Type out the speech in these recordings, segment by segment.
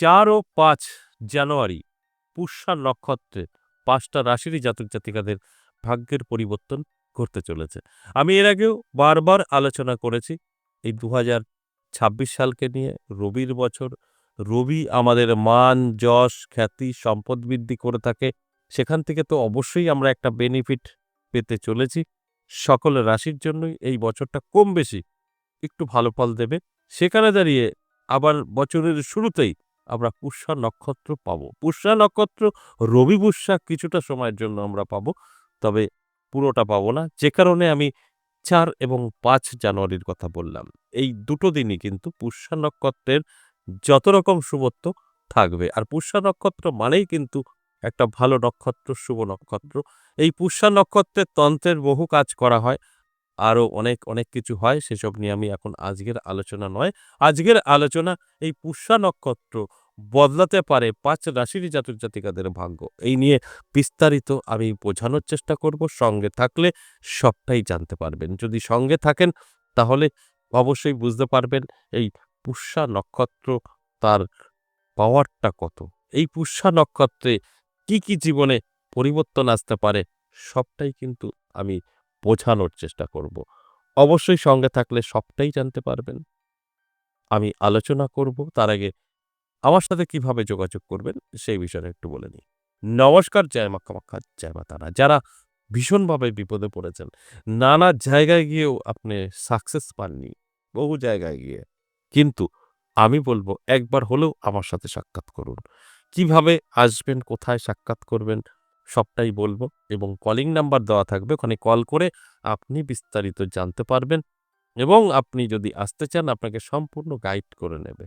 ৪ ও ৫ জানুয়ারি পুষ্যা নক্ষত্রে ৫টা রাশিরই জাতক-জাতিকাদের ভাগ্যের পরিবর্তন ঘটতে চলেছে। আমি এর আগেও বারবার আলোচনা করেছি এই ২০২৬ সালকে নিয়ে। রবির বছর। রবি আমাদের মান, যশ, খ্যাতি, সম্পদ বৃদ্ধি করে থাকে। সেখান থেকে তো অবশ্যই আমরা একটা বেনিফিট পেতে চলেছি। সকল রাশির জন্যই এই বছরটা কম বেশি একটু ভালো ফল দেবে। সেখানে দাঁড়িয়ে আবার বছরের শুরুতেই আমরা পুষ্যা নক্ষত্র পাবো। পুষ্যা নক্ষত্র রবি পুষ্যা কিছুটা সময়ের জন্য আমরা পাবো, তবে পুরোটা পাবো না। যে কারণে আমি ৪ এবং ৫ জানুয়ারির কথা বললাম। এই দুটো দিনই কিন্তু পুষ্যা নক্ষত্রের যত রকম শুভত্ব থাকবে। আর পুষ্যা নক্ষত্র মানেই কিন্তু একটা ভালো নক্ষত্র, শুভ নক্ষত্র। এই পুষ্যা নক্ষত্রের তন্ত্রের বহু কাজ করা হয়। আরো অনেক কিছু হয়, সেসব নিয়ে আমি এখন আজকের আলোচনা নয়। আজকের আলোচনা এই পুষ্যা নক্ষত্র বদলাতে পারে ৫ রাশিরই জাতক-জাতিকাদের ভাগ্য। এই নিয়ে বিস্তারিত আমি বোঝানোর চেষ্টা করব। সঙ্গে থাকলে সবটাই জানতে পারবেন। যদি সঙ্গে থাকেন তাহলে অবশ্যই বুঝতে পারবেন এই পুষ্যা নক্ষত্র তার পাওয়ারটা কত। এই পুষ্যা নক্ষত্রে কি জীবনে পরিবর্তন আসতে পারে সবটাই কিন্তু আমি বোঝানোর চেষ্টা করব। অবশ্যই সঙ্গে থাকলে সবটাই জানতে পারবেন। আমি আলোচনা করব। তার আগে আমার সাথে কিভাবে যোগাযোগ করবেন সেই বিষয়টা একটু বলে নিই। নমস্কার, জয় মা কামাখ্যা, জয় মা তারা। যারা ভীষণভাবে বিপদে পড়েছেন, নানা জায়গায় গিয়েও আপনি সাকসেস পাননি, বহু জায়গায় গিয়ে। কিন্তু আমি বলব একবার হলেও আমার সাথে সাক্ষাৎ করুন। কিভাবে আসবেন, কোথায় সাক্ষাৎ করবেন সবটাই বলব এবং কলিং নাম্বার দেওয়া থাকবে। ওখানে কল করে আপনি বিস্তারিত জানতে পারবেন এবং আপনি যদি আসতে চান আপনাকে সম্পূর্ণ গাইড করে নেবে।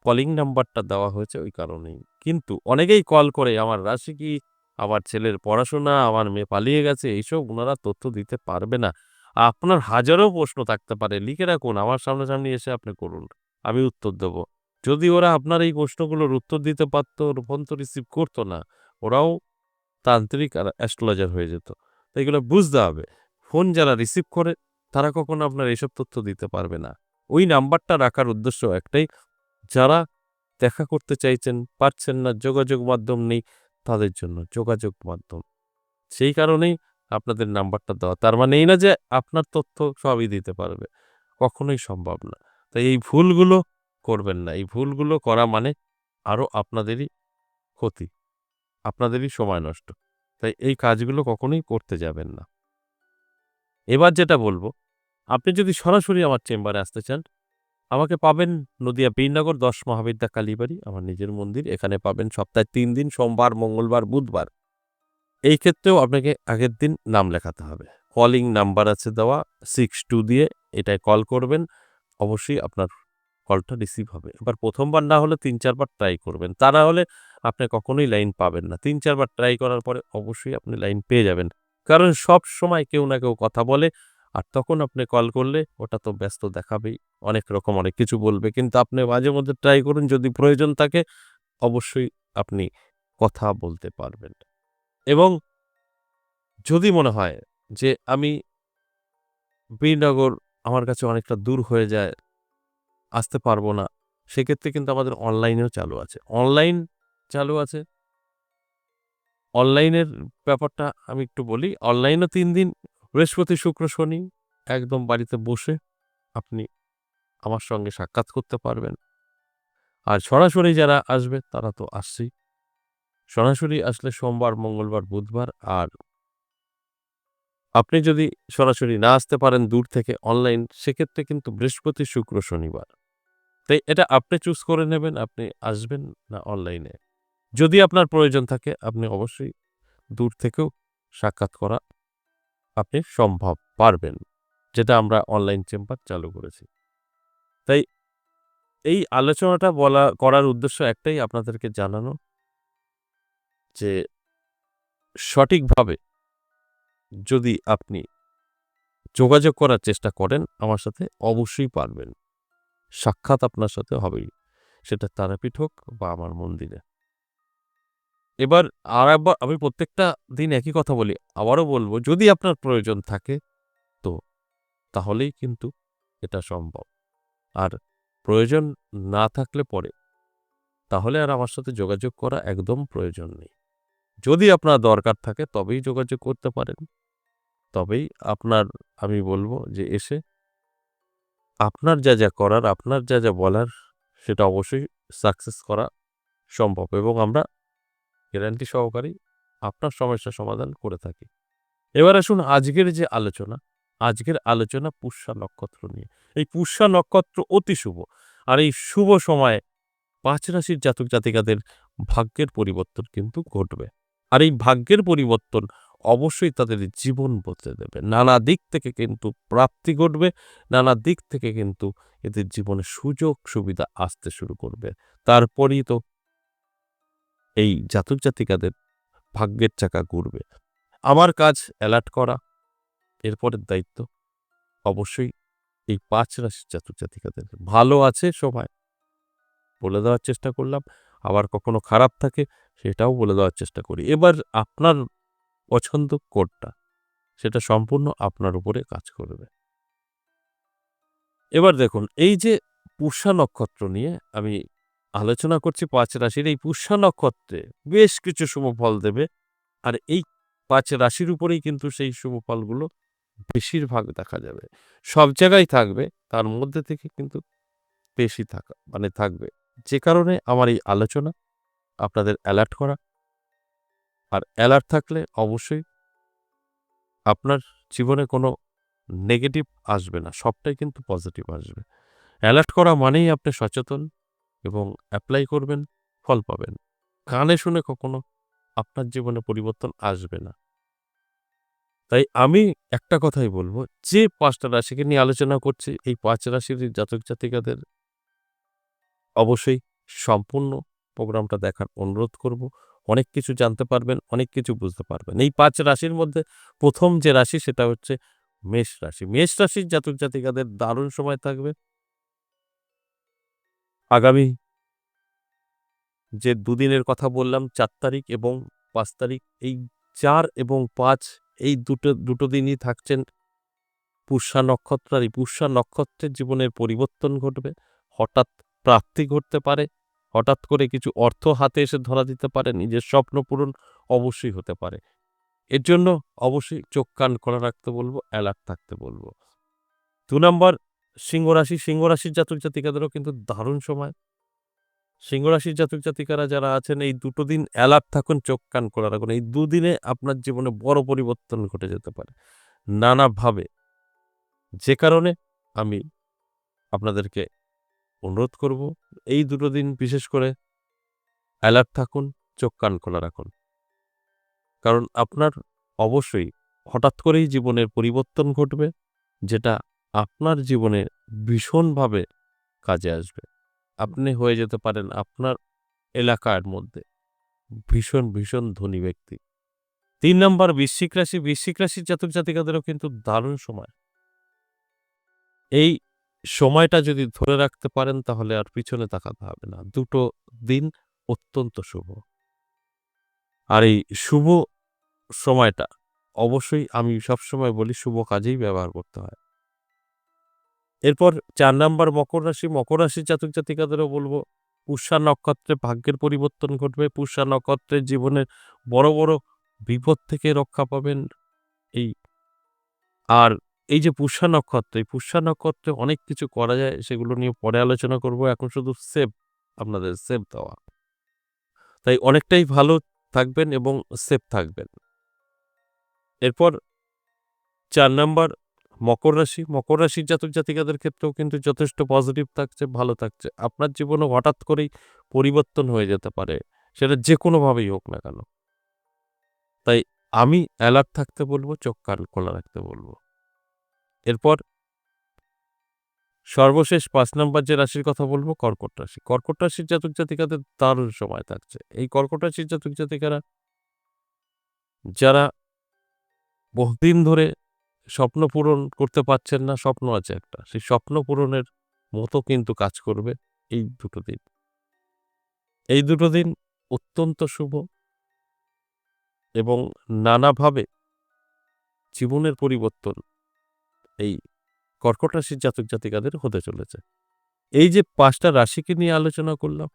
কলিং নাম্বারটা দেওয়া হয়েছে ওই কারণেই। কিন্তু অনেকেই কল করে আমার রাশি কি, আমার ছেলের পড়াশোনা, আমার মেয়ে পালিয়ে গেছে, এইসব উনারা তথ্য দিতে পারবে না। আপনার হাজারো প্রশ্ন থাকতে পারে, লিখে রাখুন, আমার সামনাসামনি এসে আপনি করুন। আমি উত্তর দেব। যদি ওরা আপনার এই প্রশ্নগুলোর উত্তর দিতে পারত, ফোন তো রিসিভ করত না। ওরাও তান্ত্রিক আর অ্যাস্ট্রোলজার হয়ে যেত। তো এগুলো বুঝতে হবে। ফোন যারা রিসিভ করে তারা কখনো আপনার এসব তথ্য দিতে পারবে না। ওই নাম্বারটা রাখার উদ্দেশ্য একটাই, যারা দেখা করতে চাইছেন, পারছেন না, যোগাযোগ মাধ্যম নেই, তাদের জন্য যোগাযোগ মাধ্যম। সেই কারণেই আপনাদের নাম্বারটা দেওয়া। তার মানে এই না যে আপনার তথ্য সবই দিতে পারবে। কখনোই সম্ভব না। তাই এই ভুলগুলো করবেন না। এই ভুলগুলো করা মানে আরো আপনাদেরই ক্ষতি, আপনাদেরই সময় নষ্ট। তাই এই কাজগুলো কখনোই করতে যাবেন না। এবার যেটা বলব, আপনি যদি সরাসরি আমার চেম্বারে আসতে চান, আমাকে পাবেন নদিয়া বীরনগর ১০ মহাবিদ্যা কালীবাড়ি, আমার নিজের মন্দির। এখানে পাবেন সপ্তাহে ৩ দিন, সোমবার, মঙ্গলবার, বুধবার। এই ক্ষেত্রেও আপনাকে আগের দিন নাম লেখাতে হবে। কলিং নাম্বার আছে দেওয়া 62 দিয়ে, এটায় কল করবেন। অবশ্যই আপনার কলটা রিসিভ হবে। এবার ১ম বার না হলে ৩-৪ বার ট্রাই করবেন। তা না হলে আপনি কখনোই লাইন পাবেন না। ৩-৪ বার ট্রাই করার পরে অবশ্যই আপনি লাইন পেয়ে যাবেন। কারণ সবসময় কেউ না কেউ কথা বলে, আর তখন আপনি কল করলে ওটা তো ব্যস্ত দেখাবেই। অনেক রকম অনেক কিছু বলবে। কিন্তু আপনি মাঝে মধ্যে ট্রাই করুন, যদি প্রয়োজন থাকে অবশ্যই আপনি কথা বলতে পারবেন। এবং যদি মনে হয় যে আমি বীরনগর আমার কাছে অনেকটা দূর হয়ে যায়, আসতে পারবো না, সেক্ষেত্রে কিন্তু আমাদের অনলাইনেও চালু আছে। অনলাইন চালু আছে। অনলাইনের ব্যাপারটা আমি একটু বলি। অনলাইনও ৩ দিন, বৃহস্পতি, শুক্র, শনি একদম বাড়িতে বসে আপনি আমার সঙ্গে সাক্ষাৎ করতে পারবেন। আর সরাসরি যারা আসবে তারা তো আসছেই। সরাসরি আসলে সোমবার, মঙ্গলবার, বুধবার। আর আপনি যদি সরাসরি না আসতে পারেন দূর থেকে অনলাইন, সেক্ষেত্রে কিন্তু বৃহস্পতি, শুক্র, শনিবার। তাই এটা আপনি চুজ করে নেবেন আপনি আসবেন না অনলাইনে। যদি আপনার প্রয়োজন থাকে আপনি অবশ্যই দূর থেকেও সাক্ষাৎ করা আপনি সম্ভব পারবেন। যেটা আমরা অনলাইন চেম্বার চালু করেছি। তাই এই আলোচনাটা করার উদ্দেশ্য একটাই, আপনাদেরকে জানানো যে সঠিকভাবে যদি আপনি যোগাযোগ করার চেষ্টা করেন আমার সাথে, অবশ্যই পারবেন। সাক্ষাৎ আপনার সাথে হবেই। সেটা তারাপীঠ হোক বা আমার মন্দিরে। এবার আরেকবার আমি প্রত্যেকটা দিন একই কথা বলি। আবারও বলব, যদি আপনার প্রয়োজন থাকে তো তাহলেই কিন্তু এটা সম্ভব। আর প্রয়োজন না থাকলে পরে তাহলে আর আমার সাথে যোগাযোগ করা একদম প্রয়োজন নেই। যদি আপনার দরকার থাকে তবেই যোগাযোগ করতে পারেন। তবেই আমি বলব যে এসে আপনার যা করার, আপনার যা বলার সেটা অবশ্যই সাকসেস করা সম্ভব এবং আমরা গ্যারান্টি সহকারেই আপনার সমস্যার সমাধান করে থাকি। এবার আসুন আজকের আলোচনা পুষ্যা নক্ষত্র নিয়ে। এই পুষ্যা নক্ষত্র অতি শুভ। আর এই শুভ সময়ে ৫ রাশির জাতক-জাতিকাদের ভাগ্যের পরিবর্তন কিন্তু ঘটবে। আর এই ভাগ্যের পরিবর্তন অবশ্যই তাদের জীবন বদলে দেবে। নানা দিক থেকে কিন্তু প্রাপ্তি ঘটবে, নানা দিক থেকে কিন্তু এদের জীবনে সুযোগ-সুবিধা আসতে শুরু করবে। তারপরেই তো এই জাতক-জাতিকাদের ভাগ্যের চাকা ঘুরবে। আমার কাজ অ্যালার্ট করা, এরপরের দায়িত্ব অবশ্যই এই ৫ রাশির জাতক-জাতিকাদের। ভালো আছে সময় বলে দেওয়ার চেষ্টা করলাম, আবার কখনো খারাপ থাকে সেটাও বলে দেওয়ার চেষ্টা করি। এবার আপনার পছন্দ কোনটা? সেটা সম্পূর্ণ আপনার উপরে কাজ করবে। এবার দেখুন এই যে পুষ্যা নক্ষত্র নিয়ে আমি আলোচনা করছি ৫ রাশির এই পুষ্যা নক্ষত্রে বেশ কিছু শুভ ফল দেবে। আর এই ৫ রাশির উপরেই কিন্তু সেই শুভ ফলগুলো বেশিরভাগ দেখা যাবে। সব জায়গায় থাকবে, তার মধ্যে থেকে কিন্তু বেশি থাকবে। যে কারণে আমার এই আলোচনা আপনাদের অ্যালার্ট করা। আর অ্যালার্ট থাকলে অবশ্যই আপনার জীবনে কোনো নেগেটিভ আসবে না। সবটাই কিন্তু পজিটিভ আসবে। অ্যালার্ট করা মানেই আপনি সচেতন এবং এপ্লাই করবেন, ফল পাবেন। কানে শুনে কখনো আপনার জীবনে পরিবর্তন আসবে না। তাই আমি একটা কথাই বলব, যে ৫ টা রাশিকে নিয়ে আলোচনা করছি, এই ৫ রাশির জাতক-জাতিকাদের অবশ্যই সম্পূর্ণ প্রোগ্রামটা দেখার অনুরোধ করব। অনেক কিছু জানতে পারবেন, অনেক কিছু বুঝতে পারবেন। এই ৫ রাশির মধ্যে ১ম যে রাশি সেটা হচ্ছে মেষ রাশি। মেষ রাশির জাতক-জাতিকাদের দারুণ সময় থাকবে। আগামী যে দুদিনের কথা বললাম ৪ তারিখ এবং ৫ তারিখ, এই ৪ এবং ৫ এই দুটো দিনই থাকছেন পুষ্যা নক্ষত্র। আর এই পুষ্যা নক্ষত্রের জীবনের পরিবর্তন ঘটবে। হঠাৎ প্রাপ্তি ঘটতে পারে। হঠাৎ করে কিছু অর্থ হাতে এসে ধরা দিতে পারে। নিজের স্বপ্ন পূরণ অবশ্যই হতে পারে। এর জন্য অবশ্যই চোখ কান খোলা রাখতে বলব, অ্যালার্ট থাকতে বলব। ২ নাম্বার সিংহ রাশি। সিংহ রাশির জাতক-জাতিকাদেরও কিন্তু দারুণ সময়। সিংহ রাশির জাতক-জাতিকারা যারা আছেন এই দুটো দিন অ্যালার্ট থাকুন, চোখ কান খোলা রাখুন। এই দুদিনে আপনার জীবনে বড় পরিবর্তন ঘটে যেতে পারে নানাভাবে। যে কারণে আমি আপনাদেরকে অনুরোধ করব এই দুটো দিন বিশেষ করে অ্যালার্ট থাকুন, চোখ কান খোলা রাখুন। কারণ আপনার অবশ্যই হঠাৎ করেই জীবনের পরিবর্তন ঘটবে, যেটা আপনার জীবনে ভীষণভাবে কাজে আসবে। আপনি হয়ে যেতে পারেন আপনার এলাকার মধ্যে ভীষণ ধনী ব্যক্তি। ৩ নাম্বার বৃশ্চিক রাশি। বৃশ্চিক রাশির জাতক-জাতিকাদেরও কিন্তু দারুণ সময়। এই সময়টা যদি ধরে রাখতে পারেন তাহলে আর পিছনে তাকাতে হবে না। দুটো দিন অত্যন্ত শুভ। আর এই শুভ সময়টা অবশ্যই আমি সবসময় বলি শুভ কাজেই ব্যবহার করতে হয়। এরপর ৪ নাম্বার মকর রাশি। মকর রাশির জাতক-জাতিকাদেরও বলব পুষ্যা নক্ষত্রে ভাগ্যের পরিবর্তন ঘটবে। পুষ্যা নক্ষত্রের জীবনের বড় বিপদ থেকে রক্ষা পাবেন। এই আর এই যে পুষ্যা নক্ষত্র, এই পুষ্যা নক্ষত্রে অনেক কিছু করা যায় সেগুলো নিয়ে পরে আলোচনা করব। এখন শুধু আপনাদের সেভ দেওয়া। তাই অনেকটাই ভালো থাকবেন এবং সেফ থাকবেন। এরপর ৪ নাম্বার মকর রাশি। মকর রাশির জাতক-জাতিকাদের ক্ষেত্রেও কিন্তু যথেষ্ট পজিটিভ থাকছে, ভালো থাকছে। আপনার জীবনে হঠাৎ করেই পরিবর্তন হয়ে যেতে পারে। সেটা যেকোনোভাবেই হোক না কেন। তাই আমি অ্যালার্ট থাকতে বলব, চোখ কান খোলা রাখতে বলব। এরপর সর্বশেষ ৫ নাম্বার যে রাশির কথা বলব কর্কট রাশি। কর্কট রাশির জাতক-জাতিকাদের দারুণ সময় থাকছে। এই কর্কট রাশির জাতক-জাতিকারা যারা বহুদিন ধরে স্বপ্ন পূরণ করতে পারছেন না, স্বপ্ন আছে একটা। সেই স্বপ্ন পূরণের মতো কিন্তু কাজ করবে এই দুটো দিন। এই দুটো দিন অত্যন্ত শুভ এবং নানাভাবে জীবনের পরিবর্তন এই কর্কট রাশির জাতক-জাতিকাদের হতে চলেছে। এই যে ৫ টা রাশিকে নিয়ে আলোচনা করলাম,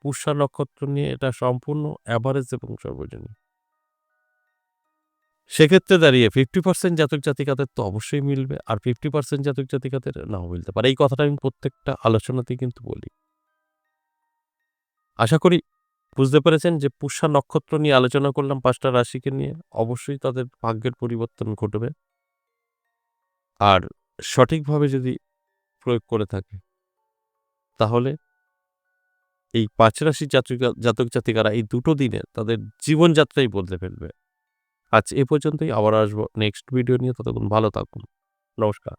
পুষ্যা নক্ষত্র নিয়ে এটা সম্পূর্ণ অ্যাভারেজ এবং সর্বজনীন। সেক্ষেত্রে দাঁড়িয়ে 50% জাতক জাতিকাদের তো অবশ্যই মিলবে, আর 50% জাতক জাতিকাদের নাও মিলতে পারে। এই কথাটা আমি প্রত্যেকটা আলোচনাতেই কিন্তু বলি। আশা করি বুঝতে পেরেছেন যে পুষ্যা নক্ষত্র নিয়ে আলোচনা করলাম ৫টা রাশিকে নিয়ে। অবশ্যই তাদের ভাগ্যের পরিবর্তন ঘটবে। আর সঠিকভাবে যদি প্রয়োগ করে থাকে তাহলে এই ৫ রাশির জাতক জাতিকারা এই দুটো দিনে তাদের জীবনযাত্রাই বদলে ফেলবে। আজ এ পর্যন্তই। আবার আসবো নেক্সট ভিডিও নিয়ে। ততক্ষণ ভালো থাকুন। নমস্কার।